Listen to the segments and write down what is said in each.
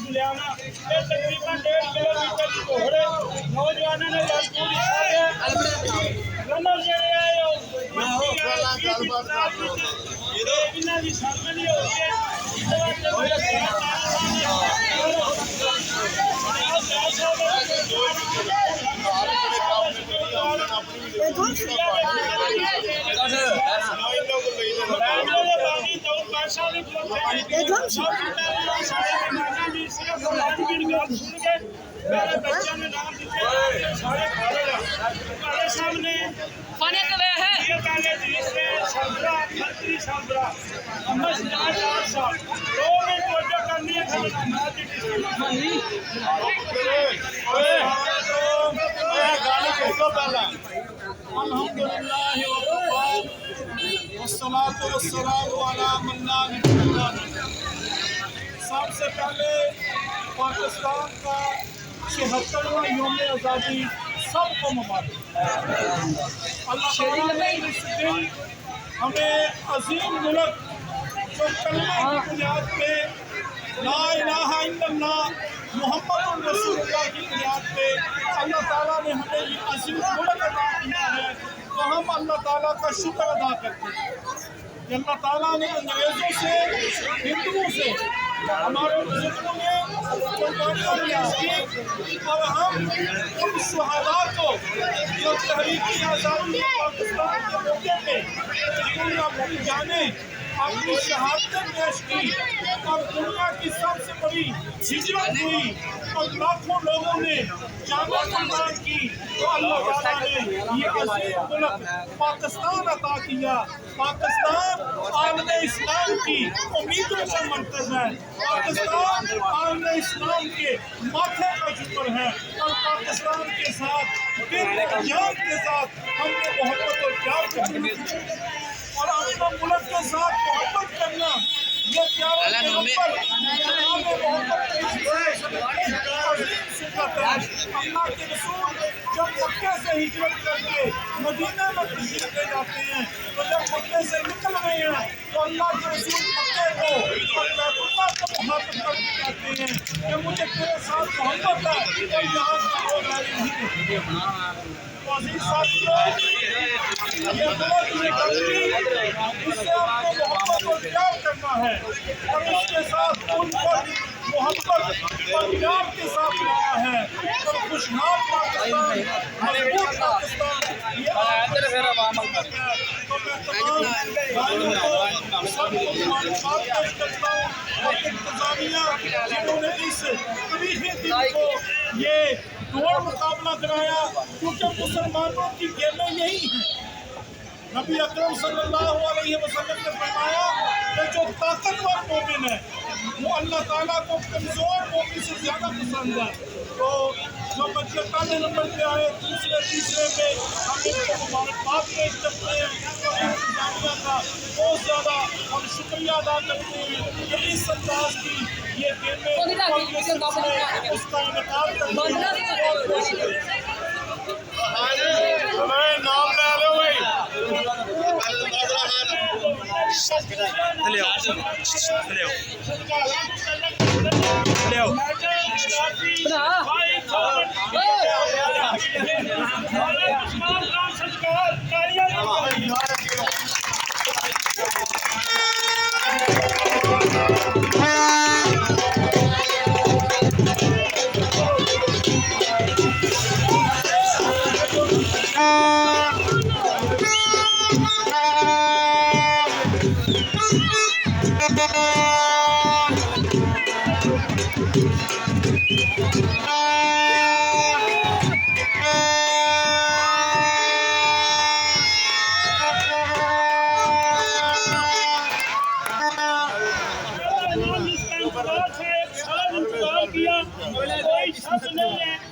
गुलियाना ये तकरीबन 1.5 किलोमीटर की दौड़ है। नौजवानों ने पूरी रनर जड़े आए इन्हों की शामिल हो गई है। मेरे बच्चों ने नाम सारे सामने ये पहले तीसरे सरबरा मंत्री सरबरा अहमद साहब 2 मिनट वजह करनी है अल्हम्दुलिल्लाह वस्सलातु वस्सलामु अला मन ला नबिय्या। सबसे पहले पाकिस्तान का 76वां यौम आज़ादी सबको मुबारक। अल्लाह ताला ने इस दिन हमें अजीम मुल्क जो कलमे की बुनियाद पे ला इलाहा इल्लल्लाह मुहम्मदुर रसूलुल्लाह की बुनियाद पे अल्लाह ताला ने हमें ये अजीम मुल्क अता किया है, तो हम अल्लाह ताला का शुक्र अदा करते हैं कि अल्लाह ताला ने अंग्रेज़ों से हिंदुओं से हमारे बुजुर्गों ने कुर्बानियां दी और हम उन शहादा को जो तहरीकी आज़ादी पाकिस्तान के मौके पे दुनिया भर जाने अपनी शहादत पेश की और दुनिया की सबसे बड़ी हिजरत हुई और लाखों लोगों ने जान कुर्बान की, तो अल्लाह ताला ने ये अजीम मुल्क पाकिस्तान अता किया। पाकिस्तान आलम इस्लाम की उम्मीदों का मरकज है, पाकिस्तान आलम इस्लाम के माथे का शुक्र है और पाकिस्तान के साथ दिल जान के साथ हमने मोहब्बत और प्यार करना और अपना मुल्क के साथ मोहब्बत करना ये प्यार अल्लाह के रसूल जब मक्के से हिजरत करके मदीना में तशरीफ ले जाते हैं, तो जब मक्के से निकल गए हैं तो अल्लाह के रसूल मक्के को और बैतुल्लाह को मुखातिब करके कहते हैं कि मुझे तेरे साथ मोहब्बत है और यहाँ से लोग नहीं है। तो अजीज साथियों, ये बहुत निकलती इससे आपको मोहब्बत और प्यार करना है और उसके साथ उन पर मोहब्बत और प्यार के साथ लाना है और खुशहाल पाकिस्तान मजबूत पाकिस्तान ये तो मैं तमाम भाइयों को सबको मुबारकबाद पेश करता हूँ और इंतजामिया जिन्होंने इस तारीखी दिन को ये दौड़ मुकाबला कराया, क्योंकि मुसलमानों की गेमें यही हैं। नबी अकरम सल्लल्लाहु अलैहि वसल्लम ने फरमाया कि जो ताकतवर मोमिन है वो अल्लाह ताला को कमज़ोर मोमिन से ज़्यादा पसंद है। तो जो बच्चे पहले नंबर पे आए, दूसरे तीसरे में हम इनको मुबारकबाद पेश करते हैं और इंतजामिया का बहुत ज़्यादा हम शुक्रिया अदा करते हैं कि इस अंदाज की ये गेमें उसका इनकार करते हैं।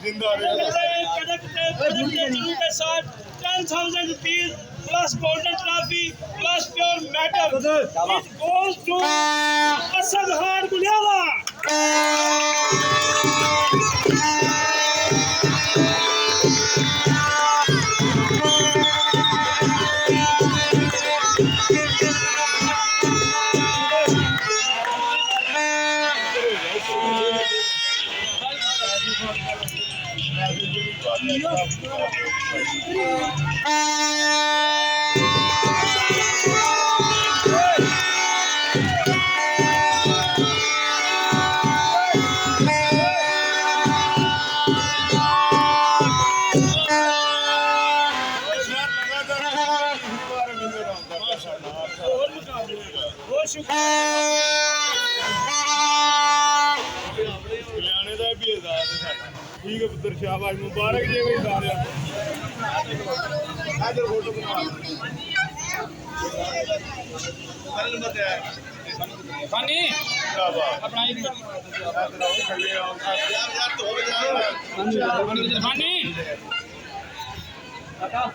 नाम ले लो भाई के साथ 10,000 rupees plus golden trophy plus pure metal. It goes to Asad Khan Guliala. ਕਲਿਆਣੇ ਦਾ ਵੀ ਆਜ਼ਾਦ ਹੈ ਸਾਡਾ ਠੀਕ ਹੈ ਪੁੱਤਰ ਸ਼ਾਬਾਸ਼ ਮੁਬਾਰਕ ਜੀ ਵੀ ਸਾਰਿਆਂ ਆਦਰ ਫੋਟੋ ਬਣਾ ਕੱਲ ਨੰਬਰ ਤੇ ਆਇਆ ਫਾਨੀ ਸ਼ਾਬਾਸ਼ ਆਪਣਾ ਹੀ ਆਦਰ ਆਓ ਥੱਲੇ ਆਓ ਯਾਰ ਧੋ ਜਾ ਫਾਨੀ ਕਾਕਾ